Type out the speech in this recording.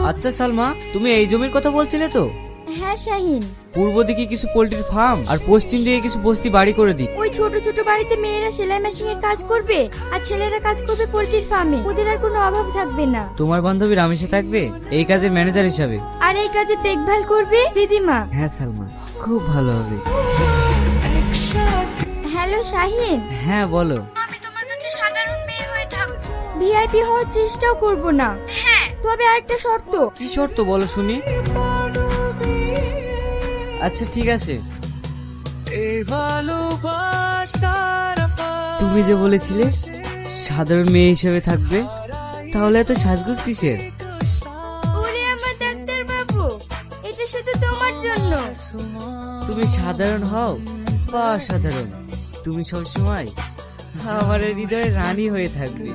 আচ্ছা সালমা, তুমি এই জমির কথা বলছিলে তো? হ্যাঁ শাহিন। পূর্ব দিকে কিছু পোল্ট্রির ফার্ম আর পশ্চিম দিকে কিছু বস্তি বাড়ি করে দিই। ওই ছোট ছোট বাড়িতে মেয়েরা সেলাই মেশিন এর কাজ করবে আর ছেলেরা কাজ করবে পোল্ট্রির ফার্মে। ওদের আর কোনো অভাব থাকবে না। তোমার বান্ধবী রামেশা থাকবে এই কাজের ম্যানেজার হিসাবে, আর এই কাজে দেখভাল করবে দিদিমা। হ্যাঁ সালমা, খুব ভালো হবে। হ্যালো শাহিন। হ্যাঁ বলো। আমি তোমার কাছে সাধারণ মেয়ে হয়ে থাকবো, ভিআইপি হওয়ার চেষ্টাও করব না। হ্যাঁ, তবে আরেকটা শর্ত। কি শর্ত বলো শুনি? আচ্ছা ঠিক আছে। তুমি যে বলেছিলে সাধারণ মেয়ে হিসেবে থাকবে, তাহলে এত সাজগোজ কিসের? ওরে আমার ডাক্তার বাবু, এটা শুধু তোমার জন্য। তুমি সাধারণ হও বা অসাধারণ, তুমি সবসময় আমার হৃদয়ে রানী হয়ে থাকবে।